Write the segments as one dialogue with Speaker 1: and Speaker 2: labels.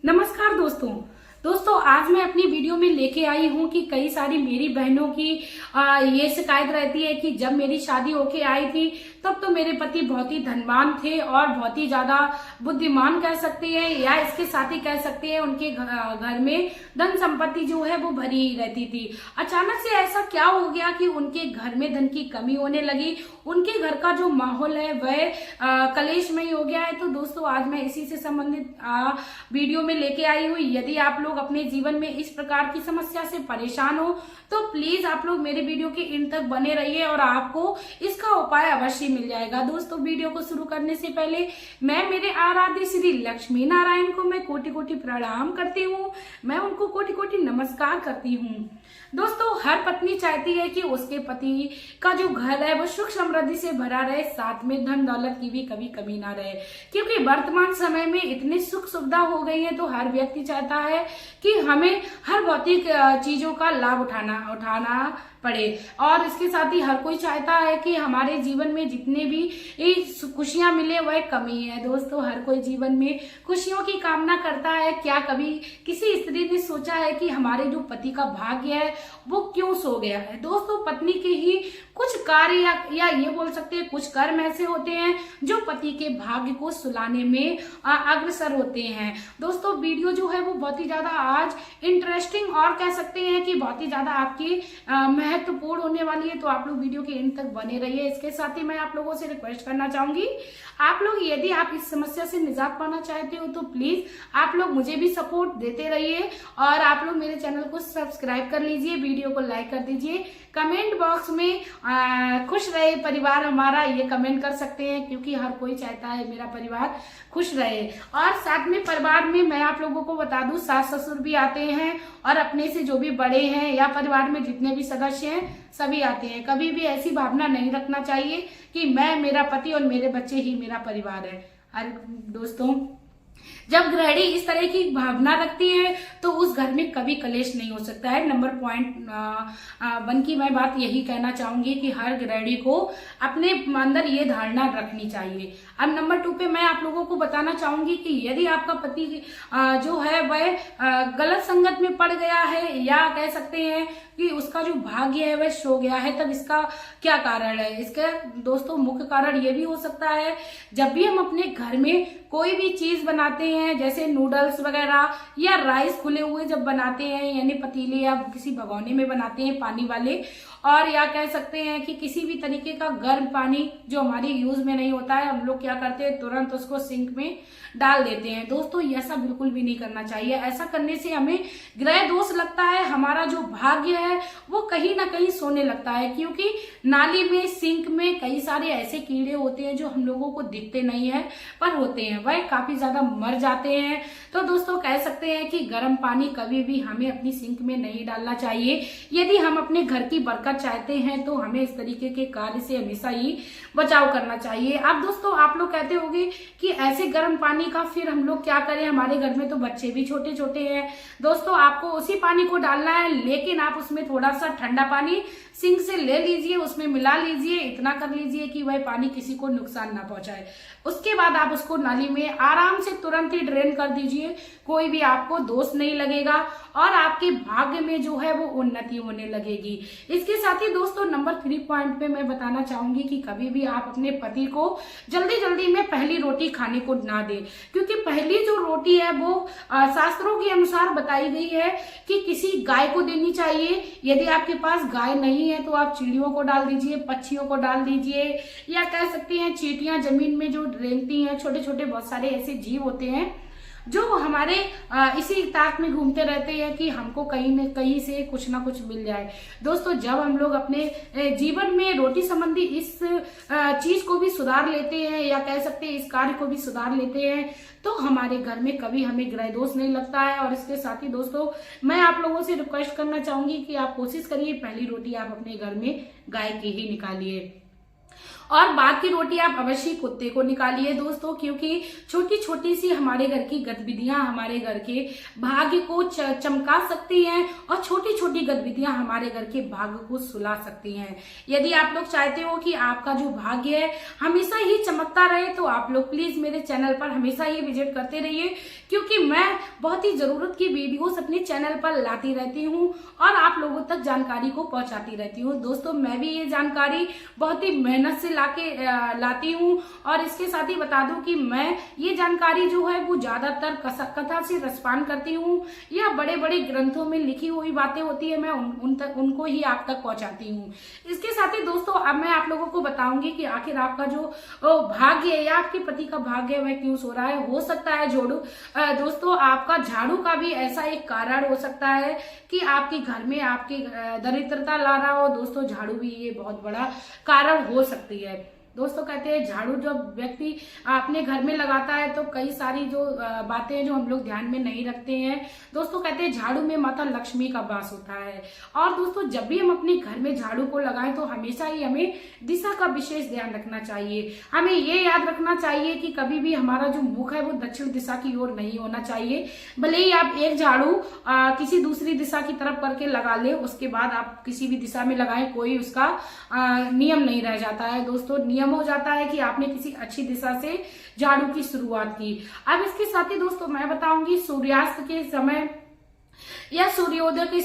Speaker 1: नमस्कार दोस्तों आज मैं अपनी वीडियो में लेके आई हूँ कि कई सारी मेरी बहनों की ये शिकायत रहती है कि जब मेरी शादी होके आई थी तब तो मेरे पति बहुत ही धनवान थे और बहुत ही ज्यादा बुद्धिमान कह सकते हैं या इसके साथ ही कह सकते हैं उनके घर में धन संपत्ति जो है वो भरी रहती थी। अचानक से ऐसा क्या हो गया कि उनके घर में धन की कमी होने लगी, उनके घर का जो माहौल है वह कलेशमयी हो गया है। तो दोस्तों आज मैं इसी से संबंधित वीडियो में लेके आई हूँ। यदि आप लोग अपने जीवन में इस प्रकार की समस्या से परेशान हो तो प्लीज आप लोग मेरे वीडियो के इन तक बने रहिए और आपको इसका उपाय अवश्य मिल जाएगा। दोस्तों वीडियो को शुरू करने से पहले मैं मेरे आराध्य श्री लक्ष्मी नारायण को मैं कोटि कोटि प्रणाम करती हूँ, मैं उनको कोटि कोटि नमस्कार करती हूँ। दोस्तों हर पत्नी चाहती है कि उसके पति का जो घर है वो सुख समृद्धि से भरा रहे, साथ में धन दौलत की भी कभी कमी ना रहे, क्योंकि वर्तमान समय में इतनी सुख सुविधा हो गई है तो हर व्यक्ति चाहता है कि हमें हर भौतिक चीजों का लाभ उठाना पड़े और इसके साथ ही हर कोई चाहता है कि हमारे जीवन में जितने भी खुशियां मिले वह कमी है। दोस्तों हर कोई जीवन में खुशियों की कामना करता है। क्या कभी किसी स्त्री ने सोचा है कि हमारे जो पति का भाग्य है वो क्यों सो गया है? दोस्तों पत्नी के ही कुछ कार्य या ये बोल सकते हैं कुछ कर्म ऐसे होते हैं जो पति के भाग्य को सुलाने में अग्रसर होते हैं। दोस्तों वीडियो जो है वो बहुत ही ज्यादा आज इंटरेस्टिंग और कह सकते हैं कि बहुत ही ज्यादा आपकी महत्वपूर्ण होने वाली है, तो आप लोग वीडियो के एंड तक बने रहिए। इसके साथ ही मैं आप लोगों से रिक्वेस्ट करना चाहूंगी, आप लोग यदि आप इस समस्या से निजात पाना चाहते हो तो प्लीज आप लोग मुझे भी सपोर्ट देते रहिए और आप लोग मेरे चैनल को सब्सक्राइब कर लीजिए, वीडियो को लाइक कर दीजिए। कमेंट बॉक्स में खुश रहे परिवार हमारा ये कमेंट कर सकते हैं, क्योंकि हर कोई चाहता है मेरा परिवार खुश रहे। और साथ में परिवार में मैं आप लोगों को बता दूं सास ससुर भी आते हैं और अपने से जो भी बड़े हैं या परिवार में जितने भी सदस्य हैं सभी आते हैं। कभी भी ऐसी भावना नहीं रखना चाहिए कि मैं, मेरा पति और मेरे बच्चे ही मेरा परिवार है। अरे दोस्तों जब गृहिणी इस तरह की भावना रखती है तो उस घर में कभी कलेश नहीं हो सकता है। नंबर पॉइंट 1 की मैं बात यही कहना चाहूंगी कि हर गृहिणी को अपने अंदर ये धारणा रखनी चाहिए। अब नंबर 2 पे मैं आप लोगों को बताना चाहूंगी कि यदि आपका पति जो है वह गलत संगत में पड़ गया है या कह सकते हैं कि उसका जो भाग्य है वह सो गया है, तब इसका क्या कारण है? इसका दोस्तों मुख्य कारण ये भी हो सकता है जब भी हम अपने घर में कोई भी चीज बनाते हैं जैसे नूडल्स वगैरह या राइस खुले हुए जब बनाते हैं, यानी पतीले या किसी भगोने में बनाते हैं पानी वाले, और या कह सकते हैं कि किसी भी तरीके का गर्म पानी जो हमारी यूज में नहीं होता है हम लोग क्या करते हैं तुरंत उसको सिंक में डाल देते हैं। दोस्तों ऐसा बिल्कुल भी नहीं करना चाहिए। ऐसा करने से हमें ग्रह दोष लगता है, हमारा जो भाग्य है वो कहीं ना कहीं सोने लगता है, क्योंकि नाली में सिंक में कई सारे ऐसे कीड़े होते हैं जो हम लोगों को दिखते नहीं है पर होते हैं, वह काफी ज्यादा मर जाते हैं। तो दोस्तों कह सकते हैं कि गर्म पानी कभी भी हमें अपनी सिंक में नहीं डालना चाहिए। यदि हम अपने घर की बरकत चाहते हैं तो हमें इस तरीके के कार्य से हमेशा ही बचाव करना चाहिए। अब दोस्तों आप लोग कहते होंगे कि ऐसे गर्म पानी का फिर हम लोग क्या करें, हमारे घर में तो बच्चे भी छोटे छोटे हैं। दोस्तों आपको उसी पानी को डालना है, लेकिन आप उसमें थोड़ा सा ठंडा पानी सिंक से ले लीजिए, उसमें मिला लीजिए, इतना कर लीजिए कि वह पानी किसी को नुकसान ना पहुंचाए। उसके बाद आप उसको नाली में आराम से तुरंत ही ड्रेन कर दीजिए, कोई भी आपको दोष नहीं लगेगा और आपके भाग्य में जो है वो उन्नति होने लगेगी। इसके साथ ही दोस्तों नंबर 3 पॉइंट पे मैं बताना चाहूंगी कि कभी भी आप अपने पति को जल्दी जल्दी में पहली रोटी खाने को ना दें, क्योंकि पहली जो रोटी है वो शास्त्रों के अनुसार बताई गई है कि किसी गाय को देनी चाहिए। यदि आपके पास गाय नहीं है तो आप चिड़ियों को डाल दीजिए, पक्षियों को डाल दीजिए, या कह सकते हैं चींटियां जमीन में जो रेंगती हैं, छोटे छोटे बहुत सारे ऐसे जीव होते हैं जो हमारे इसी ताक में घूमते रहते हैं कि हमको कहीं न कहीं से कुछ ना कुछ मिल जाए। दोस्तों जब हम लोग अपने जीवन में रोटी संबंधी इस चीज को भी सुधार लेते हैं या कह सकते हैं इस कार्य को भी सुधार लेते हैं तो हमारे घर में कभी हमें ग्रह दोष नहीं लगता है। और इसके साथ ही दोस्तों मैं आप लोगों से रिक्वेस्ट करना चाहूंगी कि आप कोशिश करिए पहली रोटी आप अपने घर में गाय की ही निकालिए और बाद की रोटी आप अवश्य कुत्ते को निकालिए दोस्तों, क्योंकि छोटी छोटी सी हमारे घर की गतिविधियां हमारे घर के भाग्य को चमका सकती हैं और छोटी छोटी गतिविधियां हमारे घर के भाग्य को सुला सकती हैं। यदि आप लोग चाहते हो कि आपका जो भाग्य है हमेशा ही चमकता रहे तो आप लोग प्लीज मेरे चैनल पर हमेशा ही विजिट करते रहिए, क्योंकि मैं बहुत ही जरूरत की वीडियोस अपने चैनल पर लाती रहती हूँ और आप लोगों तक जानकारी को पहुंचाती रहती हूँ। दोस्तों मैं भी ये जानकारी बहुत ही मेहनत से लाती हूँ और इसके साथ ही बता दूं कि मैं ये जानकारी जो है वो ज्यादातर कथा से रसपान करती हूँ या बड़े बड़े ग्रंथों में लिखी हुई बातें होती है, मैं उनको ही आप तक पहुंचाती हूँ। इसके साथ ही दोस्तों अब मैं आप लोगों को बताऊंगी कि आखिर आपका जो भाग्य है या आपके पति का भाग्य है वह क्यों सो रहा है। हो सकता है दोस्तों आपका झाड़ू का भी ऐसा एक कारण हो सकता है कि आपके घर में आपकी दरिद्रता ला रहा हो। दोस्तों झाड़ू भी ये बहुत बड़ा कारण हो सकती है। दोस्तों कहते हैं झाड़ू जब व्यक्ति अपने घर में लगाता है तो कई सारी जो बातें हैं जो हम लोग ध्यान में नहीं रखते हैं। दोस्तों कहते हैं झाड़ू में माता लक्ष्मी का वास होता है और दोस्तों जब भी हम अपने घर में झाड़ू को लगाएं तो हमेशा ही हमें दिशा का विशेष ध्यान रखना चाहिए। हमें ये याद रखना चाहिए कि कभी भी हमारा जो मुख है वो दक्षिण दिशा की ओर नहीं होना चाहिए। भले ही आप एक झाड़ू किसी दूसरी दिशा की तरफ करके लगा ले, उसके बाद आप किसी भी दिशा में लगाएं, कोई उसका नियम नहीं रह जाता है। दोस्तों नियम हो जाता है कि आपने किसी अच्छी दिशा से झाड़ू की शुरुआत की। अब इसके साथ ही दोस्तों मैं बताऊंगी सूर्यास्त के समय या सूर्योदय के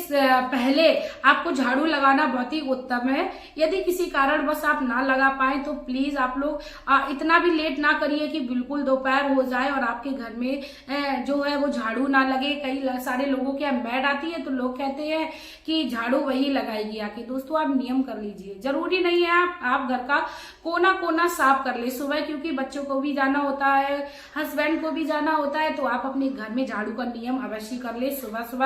Speaker 1: पहले आपको झाड़ू लगाना बहुत ही उत्तम है। यदि किसी कारण बस आप ना लगा पाए तो प्लीज आप लोग इतना भी लेट ना करिए कि बिल्कुल दोपहर हो जाए और आपके घर में जो है वो झाड़ू ना लगे। कई सारे लोगों के मैड आती है तो लोग कहते हैं कि झाड़ू वही लगाएगी आके। दोस्तों आप नियम कर लीजिए, जरूरी नहीं है आप घर का कोना कोना साफ कर ले सुबह, क्योंकि बच्चों को भी जाना होता है, हस्बैंड को भी जाना होता है, तो आप अपने घर में झाड़ू का नियम अवश्य कर ले सुबह सुबह।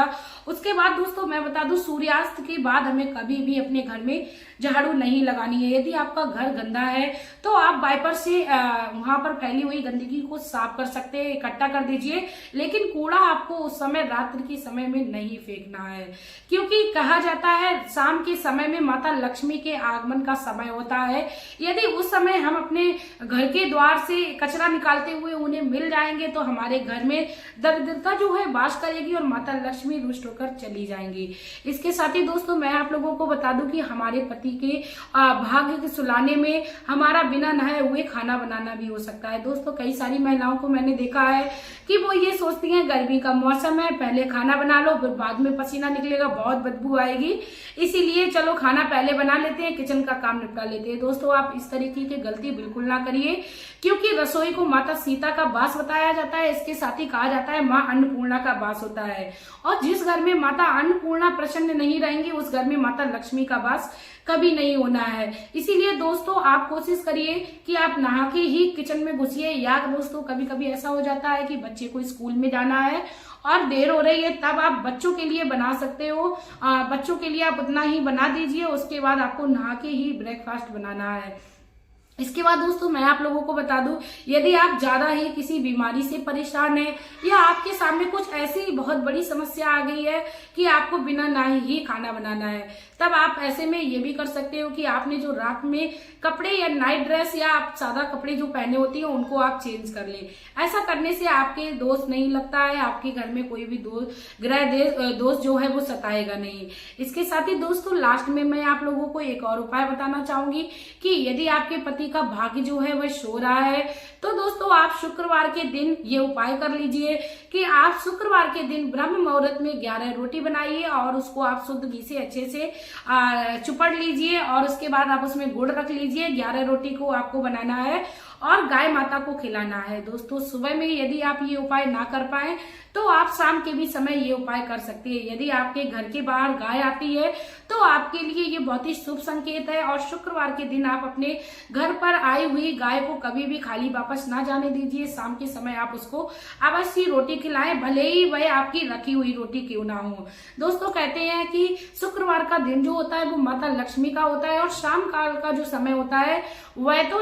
Speaker 1: उसके बाद दोस्तों मैं बता दूं सूर्यास्त के बाद हमें कभी भी अपने घर में झाड़ू नहीं लगानी है। यदि आपका घर गंदा है तो आप वाइपर से वहां पर फैली हुई गंदगी को साफ कर सकते हैं, इकट्ठा कर दीजिए, लेकिन कूड़ा आपको उस समय रात्रि के समय में नहीं फेंकना है, क्योंकि कहा जाता है शाम के समय में माता लक्ष्मी के आगमन का समय होता है। यदि उस समय हम अपने घर के द्वार से कचरा निकालते हुए उन्हें मिल जाएंगे तो हमारे घर में दरिद्रता जो है वास करेगी और माता लक्ष्मी रुष्ट होकर चली जाएंगी। इसके साथ ही दोस्तों मैं आप लोगों को बता दूं कि हमारे पति के भाग्य के सुलाने में हमारा बिना नहाए हुए खाना बनाना भी हो सकता है। दोस्तों कई सारी महिलाओं को मैंने देखा है कि वो ये सोचती हैं गर्मी का मौसम है, पहले खाना बना लो फिर बाद में पसीना निकलेगा, बहुत बदबू आएगी, इसीलिए चलो खाना पहले बना लेते हैं, किचन का काम निपटा लेते हैं। दोस्तों आप इस तरीके की गलती बिल्कुल ना करिए, क्योंकि रसोई को माता सीता का वास बताया जाता है। इसके साथ ही कहा जाता है माँ अन्नपूर्णा का वास होता है, और जिस घर में माता अन्नपूर्णा प्रसन्न नहीं रहेंगी उस घर में माता लक्ष्मी का वास कभी नहीं होना है। इसीलिए दोस्तों आप कोशिश करिए कि आप नहा के ही किचन में घुसिए। या दोस्तों कभी कभी ऐसा हो जाता है कि बच्चे को स्कूल में जाना है और देर हो रही है, तब आप बच्चों के लिए बना सकते हो। बच्चों के लिए आप उतना ही बना दीजिए, उसके बाद आपको नहा के ही ब्रेकफास्ट बनाना है। इसके बाद दोस्तों मैं आप लोगों को बता दूं, यदि आप ज्यादा ही किसी बीमारी से परेशान हैं या आपके सामने कुछ ऐसी बहुत बड़ी समस्या आ गई है कि आपको बिना नहाए ही खाना बनाना है, तब आप ऐसे में ये भी कर सकते हो कि आपने जो रात में कपड़े या नाइट ड्रेस या आप सादा कपड़े जो पहने होती है उनको आप चेंज कर ले। ऐसा करने से आपके दोष नहीं लगता है, आपके घर में कोई भी ग्रह दोष जो है वो सताएगा नहीं। इसके साथ ही दोस्तों लास्ट में मैं आप लोगों को एक और उपाय बताना चाहूंगी कि यदि आपके पति का भाग्य जो है वह सो रहा है तो दोस्तों आप शुक्रवार के दिन ये उपाय कर लीजिए कि आप शुक्रवार के दिन ब्रह्म मुहूर्त में 11 रोटी बनाइए और उसको आप शुद्ध घी से अच्छे से चुपड़ लीजिए और उसके बाद आप उसमें गुड़ रख लीजिए। 11 रोटी को आपको बनाना है और गाय माता को खिलाना है। दोस्तों सुबह में यदि आप ये उपाय ना कर पाए तो आप शाम के भी समय ये उपाय कर सकते हैं। यदि आपके घर के बाहर गाय आती है तो आपके लिए ये बहुत ही शुभ संकेत है, और शुक्रवार के दिन आप अपने घर पर आई हुई गाय को कभी भी खाली वापस ना जाने दीजिए। शाम के समय आप उसको अवश्य रोटी खिलाएं, भले ही वह आपकी रखी हुई रोटी क्यों ना हो। दोस्तों कहते हैं कि शुक्रवार का दिन जो होता है वो माता लक्ष्मी का होता है और शाम काल का जो समय होता है वह तो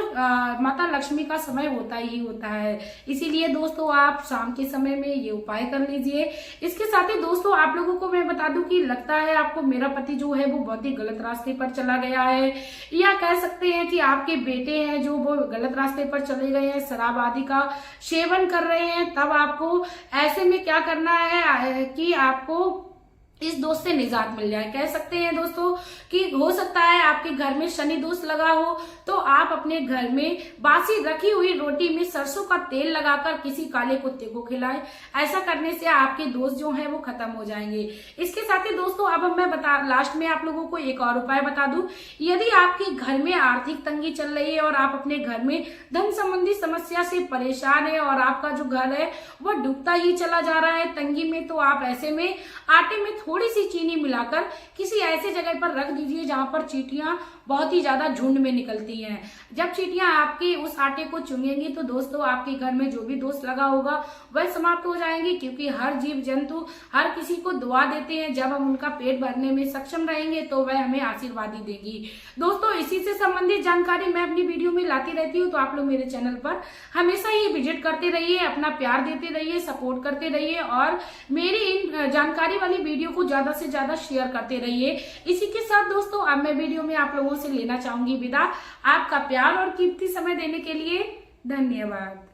Speaker 1: माता लक्ष्मी का समय होता ही होता है। इसीलिए दोस्तों आप शाम के समय में ये उपाय कर लीजिए। इसके साथ ही दोस्तों आप लोगों को मैं बता दूं कि लगता है आपको मेरा पति जो है वो बहुत ही गलत रास्ते पर चला गया है, या कह सकते हैं कि आपके बेटे हैं जो वो गलत रास्ते पर चले गए हैं, शराब आदि का सेवन कर रहे हैं। तब आपको ऐसे में क्या करना है कि आपको इस दोष से निजात मिल जाए। कह सकते हैं दोस्तों कि हो सकता है आपके घर में शनि दोष लगा हो, तो आप अपने घर में बासी रखी हुई रोटी में सरसों का तेल लगाकर किसी काले कुत्ते को खिलाएं। ऐसा करने से आपके दोष जो है वो खत्म हो जाएंगे। इसके साथ ही दोस्तों अब मैं लास्ट में आप लोगों को एक और उपाय बता दूं। यदि आपके घर में आर्थिक तंगी चल रही है और आप अपने घर में धन संबंधी समस्या से परेशान है और आपका जो घर है वह डूबता ही चला जा रहा है तंगी में, तो आप ऐसे में आटे में थोड़ी सी चीनी मिलाकर किसी ऐसे जगह पर रख दीजिए जहां पर चींटियां बहुत ही ज्यादा झुंड में निकलती हैं। जब चींटियां आपके उस आटे को चुंगेंगी तो दोस्तों आपके घर में जो भी दोष लगा होगा वह समाप्त हो जाएंगे, क्योंकि हर जीव जंतु हर किसी को दुआ देते हैं। जब हम उनका पेट भरने में सक्षम रहेंगे तो वह हमें आशीर्वाद ही देगी। दोस्तों इसी से संबंधित जानकारी मैं अपनी वीडियो में लाती रहती हूँ, तो आप लोग मेरे चैनल पर हमेशा ही विजिट करते रहिए, अपना प्यार देते रहिए, सपोर्ट करते रहिए और मेरी इन जानकारी वाली वीडियो को ज्यादा से ज्यादा शेयर करते रहिए। इसी के साथ दोस्तों अब मैं वीडियो में आप लोगों से लेना चाहूंगी विदा। आपका प्यार और कीमती समय देने के लिए धन्यवाद।